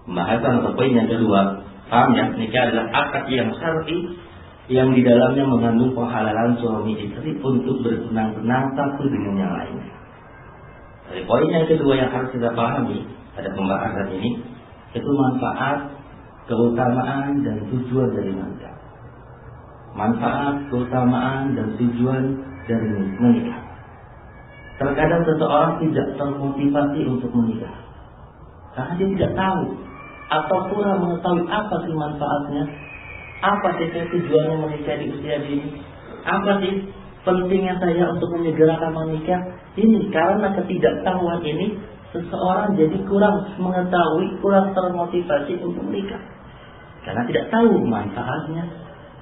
Pembahasan atau poin yang kedua, paham ya, nikah adalah akad yang syar'i yang di dalamnya mengandung penghalalan suami istri untuk bersenang-senang satu dengan yang lainnya. Jadi poin yang kedua yang harus kita pahami pada pembahasan ini itu manfaat, keutamaan dan tujuan dari menikah. Manfaat, keutamaan dan tujuan dari menikah. Terkadang seseorang tidak termotivasi untuk menikah karena dia tidak tahu atau kurang mengetahui apa sih manfaatnya, apa sih tujuannya menikah di usia dini, apa sih pentingnya saya untuk menyegerakan menikah. Ini karena ketidaktahuan ini seseorang jadi kurang mengetahui, kurang termotivasi untuk menikah karena tidak tahu manfaatnya,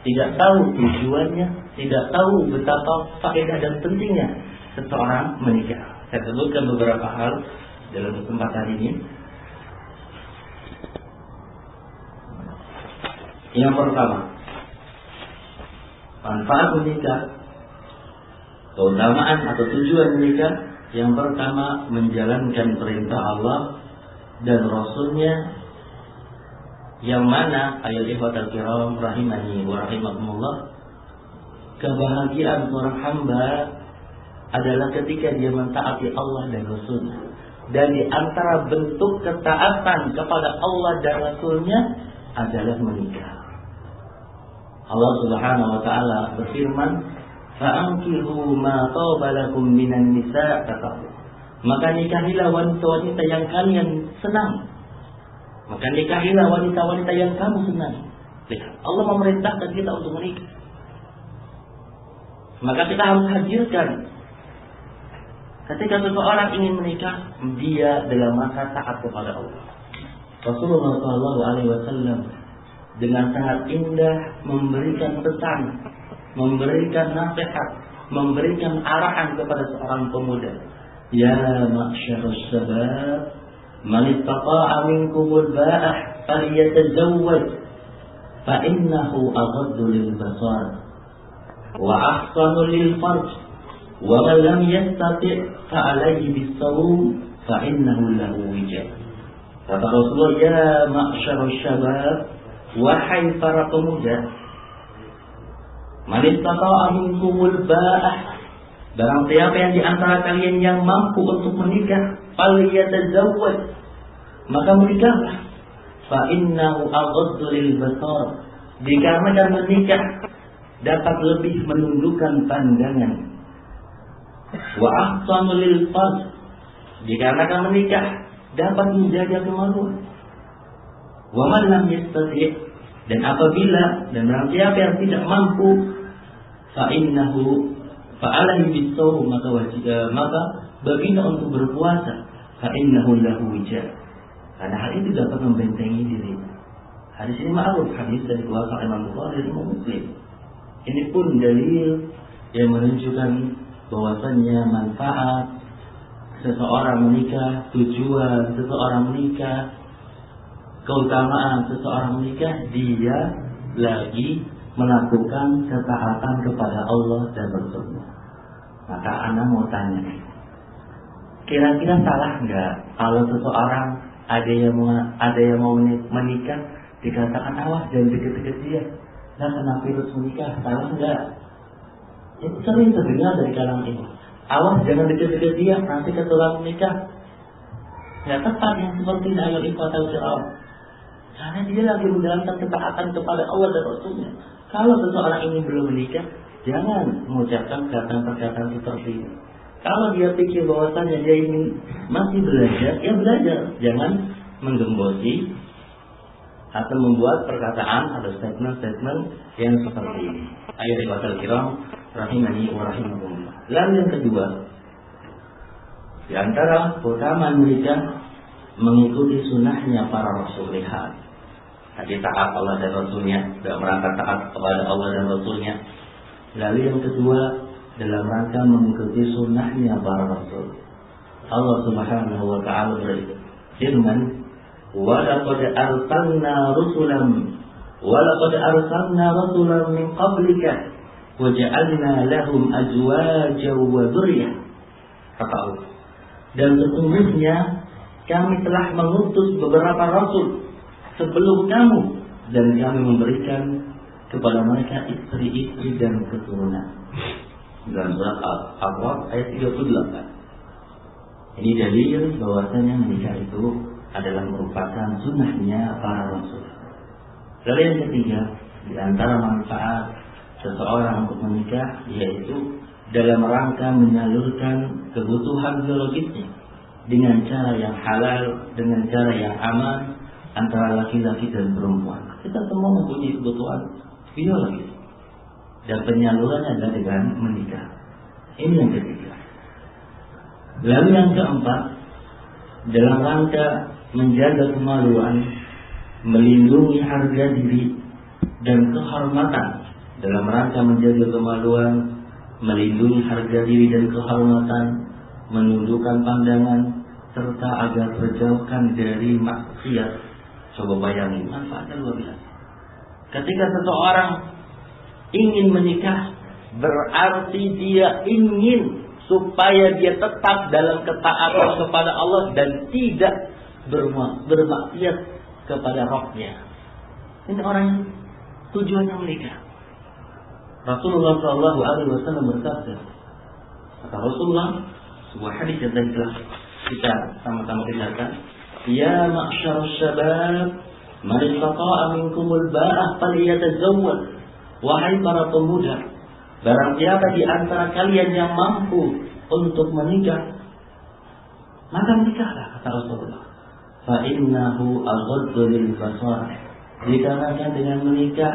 tidak tahu tujuannya, tidak tahu betapa faedah dan pentingnya seseorang menikah. Saya sebutkan beberapa hal dalam kesempatan ini. Yang pertama, manfaat menikah, keutamaan atau tujuan menikah. Yang pertama, menjalankan perintah Allah dan Rasulnya, yang mana ayat ikhwatal kiram rahimani wa rahimakumullah, kebahagiaan seorang hamba adalah ketika dia mentaati Allah dan Rasulnya. Dan di antara bentuk ketaatan kepada Allah dan Rasulnya adalah menikah. Allah Subhanahu wa taala berfirman, "Fa'ankihu ma taba lakum minan nisa'." Maka nikahilah wanita-wanita yang kalian senang. Maka nikahilah wanita-wanita yang kamu senang. Lihat, Allah memerintahkan kita untuk menikah. Maka kita harus hadirkan ketika seseorang ingin menikah, dia dalam masa taat kepada Allah. Rasulullah SAW dengan sangat indah memberikan pesan, memberikan nasihat, memberikan arahan kepada seorang pemuda. Ya ma'syarus syabab, man istata'a minkumul ba'ah falyatazawwaj fa innahu aghaddu lil basar wa ahsanu lil farj wa man lam yastati' fa alayhi bis-sawm fa innahu lahu wija'. Kata Rasulullah, ya ma'syarus syabab, wahai para pemuda, man istata'a minkumul ba'ah, barang siapa yang di antara kalian yang mampu untuk menikah, falyatazawwaj, maka menikahlah. Fa innahu aghaddu lil basar, dikarenakan menikah dapat lebih menundukkan pandangan. Wa ahsanu lil farj, dikarenakan menikah dapat menjaga kemaluan. Wa man lam yastati', dan apabila dan barang siapa yang tidak mampu, fa innahu fa'alaihi bis-sawm, maka baginya untuk berpuasa. Fa innahu lahu wija', karena hal itu dapat membentengi diri. Hadis ini ma'ruf, hadis dari keluarga Imam Bukhari dan Imam Muslim. Ini pun dalil yang menunjukkan bahwasannya manfaat seseorang menikah, tujuan seseorang menikah, keutamaan seseorang menikah, dia lagi melakukan ketaatan kepada Allah dan Rasulnya. Maka anak mau tanya, kira-kira salah nggak kalau seseorang ada yang mau menikah dikatakan awas jangan deket-deket dia, nah kena virus menikah, salah nggak? Itu sering terdengar dari kalangan ini. Awas jangan deket-deket dia, nanti ketulan menikah. Nggak tepat yang seperti ayat ikhwatal kiram, karena dia lagi menjalankan ketaatan kepada Allah dan Rasulnya. Kalau seseorang ini belum menikah, jangan mengucapkan perkataan-perkataan seperti ini. Kalau dia pikir bahwasannya dia ingin masih belajar, ya belajar. Jangan menggembosi atau membuat perkataan atau statement-statement yang seperti ini. Ayat ikhwatal kiram rahimani wa rahimakumullah. Lalu yang kedua, di antara keutamaan menikah mengikuti sunnahnya para rasul. Lihat, tadi taat Allah dan Rasulnya, dalam rangka taat kepada Allah dan Rasulnya. Lalu yang kedua, dalam rangka mengikuti sunnahnya para rasul. Allah Subhanahu wa ta'ala berfirman, وَلَقَدْ أَرْسَلْنَا رَسُولًا مِنْ قَبْلِكَ وَجَعَلْنَا لَهُمْ أَزْوَاجًا وَذُرِّيَّةً. Kata Allah, dan sesungguhnya kami telah mengutus beberapa rasul sebelum kamu, dan kami memberikan kepada mereka istri-istri dan keturunan. Dalam surat Al-A'raf ayat 38. Ini dalil bahwasanya menikah itu adalah merupakan sunnahnya para rasul. Lalu yang ketiga, di antara manfaat seseorang untuk menikah yaitu dalam rangka menyalurkan kebutuhan biologisnya dengan cara yang halal, dengan cara yang aman antara laki-laki dan perempuan. Kita semua mempunyai kebutuhan biologis dan penyalurannya adalah dengan menikah. Ini yang ketiga. Lalu yang keempat, dalam rangka menjaga kemaluan, melindungi harga diri dan kehormatan. Dalam rangka menjaga kemaluan, melindungi harga diri dan kehormatan, menundukkan pandangan, serta agar terjauhkan dari maksiat. Coba bayangin, manfaatnya luar biasa. Ketika seseorang ingin menikah, berarti dia ingin supaya dia tetap dalam ketaatan kepada Allah dan tidak bermaksiat kepada Rabb-Nya. Ini orang yang tujuannya menikah. Rasulullah SAW berkata, kata Rasulullah, sebuah hadis yang tadi telah kita sama-sama dengarkan, ya ma'syarus syabab, man istata'a minkumul ba'ah falyatazawwaj. Wahai para pemuda, barang siapa di antara kalian yang mampu untuk menikah, maka menikahlah, kata Rasulullah. Fa innahu aghaddu lil basar. Dikarenakan dengan menikah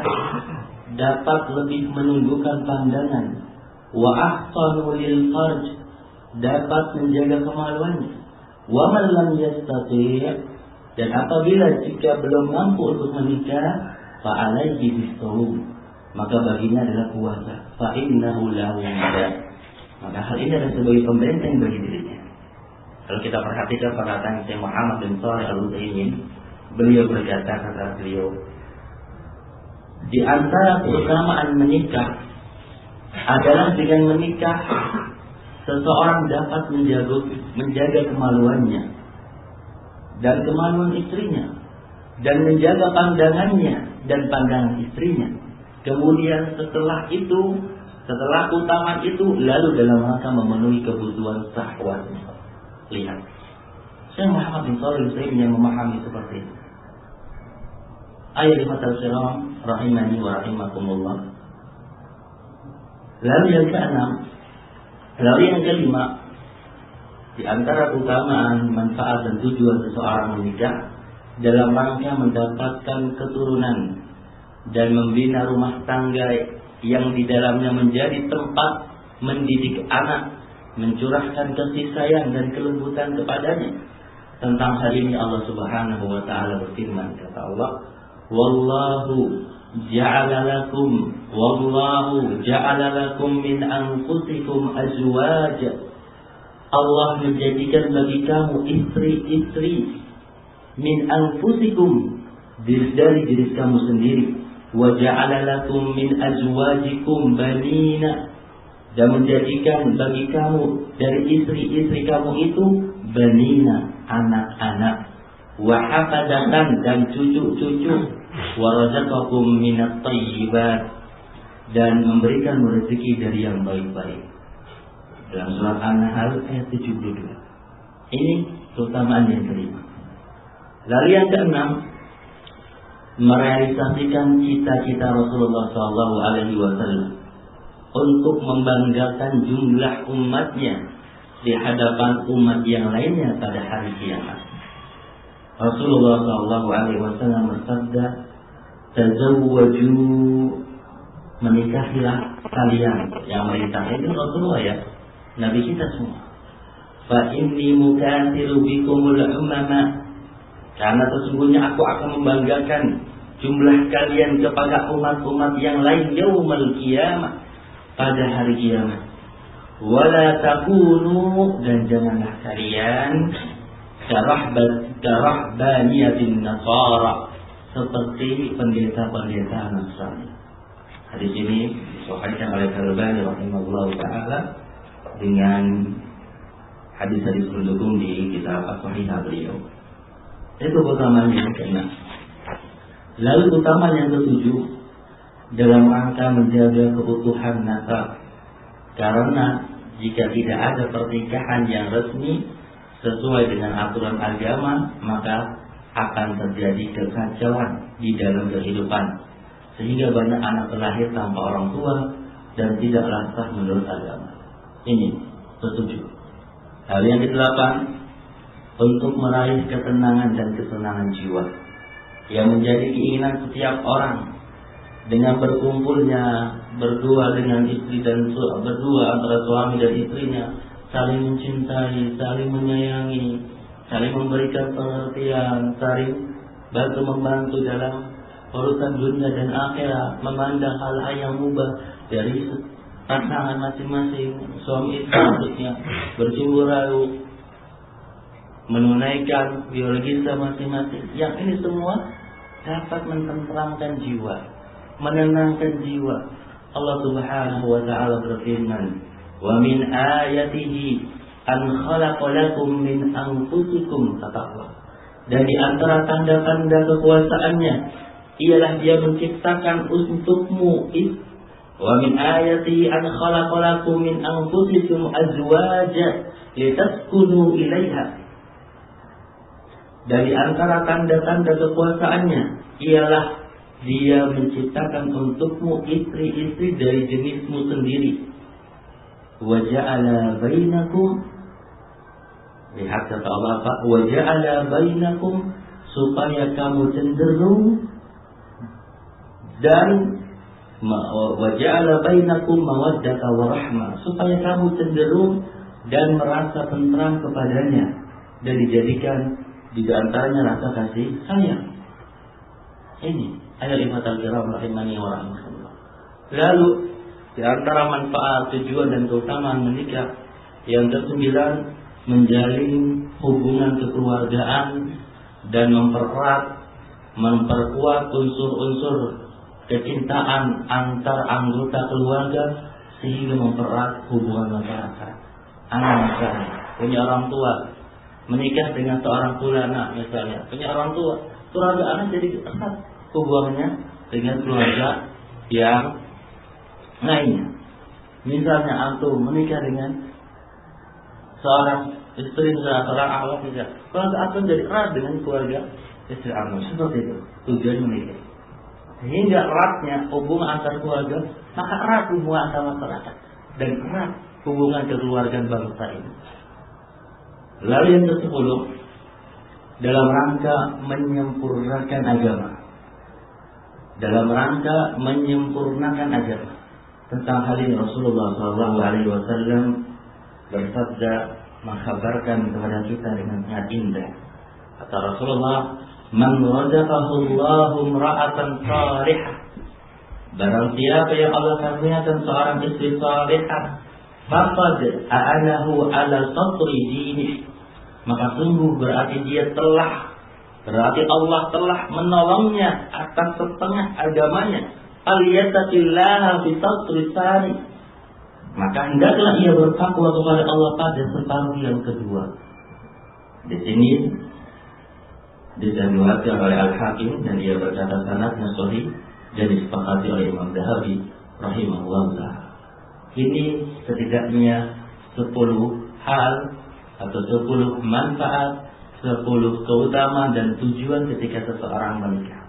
dapat lebih menundukkan pandangan, wa ahsanu lil farj, dapat menjaga kemaluannya, wa man lam yastati', dan apabila jika belum mampu untuk menikah, fa alaihi bis-shawm, maka baginya adalah puasa. Fa innahu lahu wida, maka hal ini adalah sebagai pembenteng bagi dirinya. Kalau kita perhatikan perkataan Syekh Muhammad bin Shalih Al-Utsaimin, beliau berkata, kata beliau, di antara keutamaan menikah adalah dengan menikah seseorang dapat menjaga kemaluannya dan kemaluan istrinya, dan menjaga pandangannya dan pandangan istrinya. Kemudian setelah keutamaan itu, lalu dalam rangka memenuhi kebutuhan syahwatnya. Lihat, Syekh Muhammad bin Shalih Al-Utsaimin yang memahami seperti itu. Ayat 5 rahimani wa rahimakumullah. Lalu yang kelima, di antara keutamaan, manfaat dan tujuan seseorang menikah dalam rangka mendapatkan keturunan dan membina rumah tangga yang di dalamnya menjadi tempat mendidik anak, mencurahkan kasih sayang dan kelembutan kepadanya. Tentang hal ini Allah Subhanahu wa taala berfirman, kata Allah, wallahu ja'ala lakum min anfusikum azwaja. Allah menjadikan bagi kamu istri-istri min anfusikum, dari diri kamu sendiri, wa ja'ala lakum min azwajikum banina, dan menjadikan bagi kamu dari istri-istri kamu itu banina, anak-anak, wa hafadatan, dan cucu-cucu, wa razaqakum minat thayyibat, dan memberikan rezeki dari yang baik-baik. Dalam surat An-Nahl ayat 72. Ini keutamaan yang kelima. Lalu yang keenam, merealisasikan cita-cita Rasulullah SAW untuk membanggakan jumlah umatnya di hadapan umat yang lainnya pada hari kiamat. Rasulullah SAW bersabda, tazawwaju, menikahilah kalian. Yang menikah itu Rasulullah, ya, Nabi kita semua. Fa inni mukathiru bikumul umama, karena sesungguhnya aku akan membanggakan jumlah kalian kepada umat-umat yang lain yaumal qiyamah, pada hari kiamat. Wala takunu, dan janganlah kalian karahbaniyatin nasara, seperti pendeta-pendeta Nasrani. Hadis ini disahihkan oleh Al-Albani rahimahullah taala dengan hadis-hadis pendukung di kitab As-Sahihah beliau. Itu keutamaannya yang keenam. Lalu utama yang ketujuh, dalam rangka menjaga kebutuhan nasab. Karena jika tidak ada pernikahan yang resmi sesuai dengan aturan agama, maka akan terjadi kekacauan di dalam kehidupan, sehingga banyak anak terlahir tanpa orang tua dan tidaklah sah menurut agama. Ini ketujuh. Hal yang ke-8, untuk meraih ketenangan dan kesenangan jiwa, yang menjadi keinginan setiap orang dengan berkumpulnya berdua dengan istri dan berdua antara suami dan istrinya, saling mencintai, saling menyayangi, saling memberikan pengertian, saling bantu membantu dalam urusan dunia dan akhirat, memandang hal-hal yang mubah dari pasangan masing-masing, suami istri maksudnya, bercumbu rayu, menunaikan biologis masing-masing. Yang ini semua dapat menenteramkan jiwa, menenangkan jiwa. Allah Subhanahu wa ta'ala berfirman, "Wa min ayatihi an khalaqa lakum min anfusikum", kata Allah. Dan di antara tanda-tanda kekuasaannya ialah Dia menciptakan untukmu. Wa min ayatihi an khalaqa lakum min anfusikum azwaja litaskunu ilaiha. Dan di antara tanda-tanda kekuasaannya ialah Dia menciptakan untukmu istri-istri dari jenismu sendiri. Wa ja'ala bainakum, lihat kata Allah apa? Wa ja'ala bainakum, supaya kamu cenderung, dan wa ja'ala bainakum mawaddata wa rahmah, supaya kamu cenderung dan merasa tentram kepadanya, dan dijadikan di antaranya rasa kasih sayang. Ini ayat al-kiram rahimani wa rahmatullah. Lalu di antara manfaat, tujuan dan keutamaan menikah yang ke-9, menjalin hubungan kekeluargaan dan memperkuat unsur-unsur kecintaan antar anggota keluarga, sehingga mempererat hubungan masyarakat. Anak misalnya punya orang tua, menikah dengan seorang fulana misalnya, punya orang tua, keluarga anak jadi erat hubungannya dengan keluarga yang lainnya. Misalnya antum menikah dengan seorang istri, misalnya seorang awak, misalnya keluarga antum jadi erat dengan keluarga istri antum. Seperti itu tujuan menikah, sehingga eratnya hubungan antar keluarga, maka erat hubungan antar masyarakat dan erat hubungan kekeluargaan bangsa ini. Lalu yang ke-10, dalam rangka menyempurnakan agama. Dalam rangka menyempurnakan agama. Tentang hal ini Rasulullah SAW bersabda, mengkhabarkan kepada kita dengan sangat indah. Kata Rasulullah, "Man razaqahu Allahu imra'atan salihah", barang siapa yang Allah karuniakan seorang istri salihah, faqad a'anahu ala satri dinih, maka sungguh berarti Allah telah menolongnya atas setengah agamanya. Aliyattaqillaha fi satri tsani, maka hendaklah ia bertakwa kepada Allah pada separuh yang kedua. Di sini diriwayatkan oleh Al-Hakim dan ia berkata sanadnya sahih dan disepakati oleh Imam Zahabi rahimahullah. Ini setidaknya 10 hal atau 10 manfaat, 10 keutamaan dan tujuan ketika seseorang menikah.